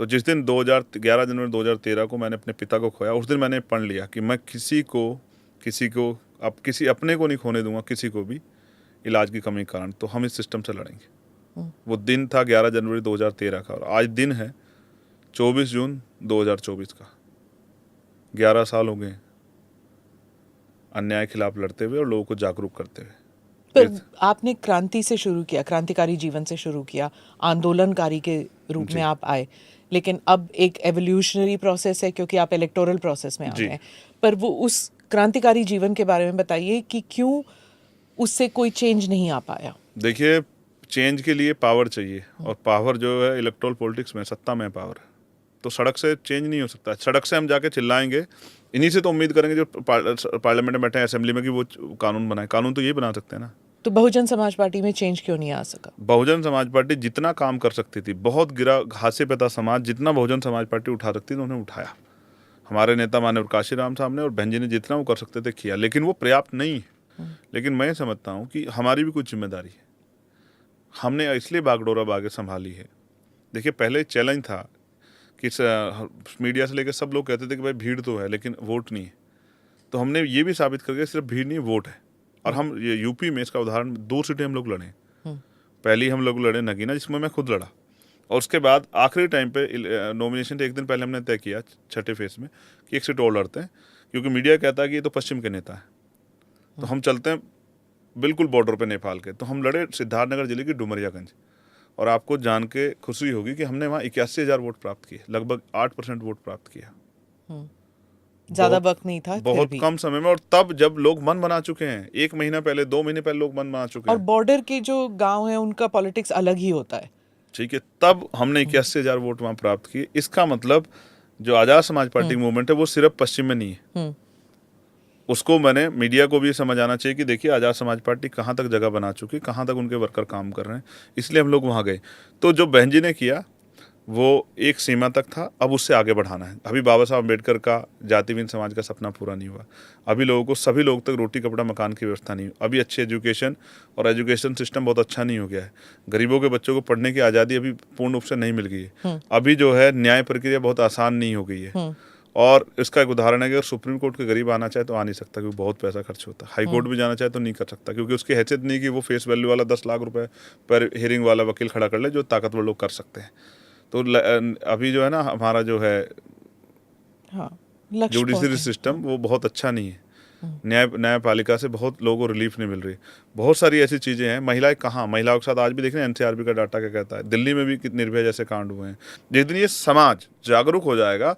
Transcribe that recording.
तो जिस दिन 2011 जनवरी 2013 को मैंने अपने पिता को खोया, उस दिन मैंने पढ़ लिया कि मैं किसी को अब किसी अपने को नहीं खोने दूंगा, किसी को भी इलाज की कमी के कारण। तो हम इस सिस्टम से लड़ेंगे। वो दिन था 11 जनवरी 2013 का, और आज दिन है 24 जून 2024 का। 11 साल हो गए अन्याय के खिलाफ लड़ते हुए और लोगों को जागरूक करते हुए। पर आपने क्रांति से शुरू किया, क्रांतिकारी जीवन से शुरू किया, आंदोलनकारी के रूप में आप आए, लेकिन अब एक एवोल्यूशनरी प्रोसेस है क्योंकि आप इलेक्टोरल प्रोसेस में आ गए। पर वो उस क्रांतिकारी जीवन के बारे में बताइए कि क्यों उससे कोई चेंज नहीं आ पाया। देखिए, चेंज के लिए पावर चाहिए, और पावर जो है इलेक्टोरल पॉलिटिक्स में, सत्ता में पावर है। तो सड़क से चेंज नहीं हो सकता। सड़क से हम जाके चिल्लाएंगे, इन्हीं से तो उम्मीद करेंगे जो पार्लियामेंट में बैठे हैं, असेंबली में, कि वो कानून बनाए। कानून तो ये बना सकते हैं ना। तो बहुजन समाज पार्टी में चेंज क्यों नहीं आ सका? बहुजन समाज पार्टी जितना काम कर सकती थी, बहुत गिरा घासे पे था समाज, जितना बहुजन समाज पार्टी उठा सकती थी उन्होंने उठाया। हमारे नेता माननीय काशी राम साहब ने और बहन जी ने जितना वो कर सकते थे किया, लेकिन वो पर्याप्त नहीं है। लेकिन मैं समझता हूँ कि हमारी भी कुछ जिम्मेदारी है। हमने इसलिए बागडोरा बागें संभाली है। देखिए, पहले चैलेंज था कि मीडिया से लेकर सब लोग कहते थे कि भाई भीड़ तो है लेकिन वोट नहीं है। तो हमने ये भी साबित करके सिर्फ भीड़ नहीं, वोट है। और हम ये यूपी में इसका उदाहरण, 2 सीटें हम लोग लड़े। पहली हम लोग लड़े नगीना, जिसमें मैं खुद लड़ा, और उसके बाद आखिरी टाइम पे नॉमिनेशन से एक दिन पहले हमने तय किया, छठे फेज में, कि एक सीट और लड़ते हैं, क्योंकि मीडिया कहता है कि ये तो पश्चिम के नेता है। तो हम चलते हैं बिल्कुल बॉर्डर पे नेपाल के। तो हम लड़े सिद्धार्थनगर जिले की डुमरियागंज, और आपको जान के खुशी होगी कि हमने वहाँ 81,000 वोट प्राप्त किए, लगभग 8% वोट प्राप्त किया। ज्यादा वक्त नहीं था, बहुत कम समय में, और तब जब लोग मन बना चुके हैं, 1 महीना पहले, 2 महीने पहले लोग मन बना चुके हैं। और बॉर्डर के जो गांव है उनका पॉलिटिक्स अलग ही होता है। ठीक है, तब हमने 81,000 वोट वहाँ प्राप्त किए। इसका मतलब जो आज़ाद समाज पार्टी मूवमेंट है वो सिर्फ पश्चिम में नहीं है। उसको मैंने, मीडिया को भी समझ आना चाहिए कि देखिए आज़ाद समाज पार्टी कहाँ तक जगह बना चुकी है, कहाँ तक उनके वर्कर काम कर रहे हैं, इसलिए हम लोग वहाँ गए। तो जो बहन जी ने किया वो एक सीमा तक था, अब उससे आगे बढ़ाना है। अभी बाबा साहब अम्बेडकर का जातिहीन समाज का सपना पूरा नहीं हुआ। अभी लोगों को, सभी लोग तक रोटी कपड़ा मकान की व्यवस्था नहीं हुई। अभी अच्छी एजुकेशन, और एजुकेशन सिस्टम बहुत अच्छा नहीं हो गया है। गरीबों के बच्चों को पढ़ने की आज़ादी अभी पूर्ण रूप से नहीं मिल गई है। अभी जो है न्याय प्रक्रिया बहुत आसान नहीं हो गई है। और इसका एक उदाहरण है कि अगर सुप्रीम कोर्ट के गरीब आना चाहे तो आ नहीं सकता, क्योंकि बहुत पैसा खर्च होता है। हाई कोर्ट भी जाना चाहे तो नहीं कर सकता, क्योंकि उसकी हैसियत नहीं कि वो फेस वैल्यू वाला 10 लाख रुपए पर हियरिंग वाला वकील खड़ा कर ले, जो ताकतवर लोग कर सकते हैं। तो अभी जो है ना, हमारा जो है जुडिशरी सिस्टम वो बहुत अच्छा नहीं है। न्यायपालिका से बहुत लोगों को रिलीफ नहीं मिल रही। बहुत सारी ऐसी चीज़ें हैं। महिलाएं कहाँ, महिलाओं के साथ आज भी देख रहे हैं, एनसीआरबी का डाटा क्या कहता है, दिल्ली में भी निर्भया जैसे कांड हुए हैं। जिस दिन ये समाज जागरूक हो जाएगा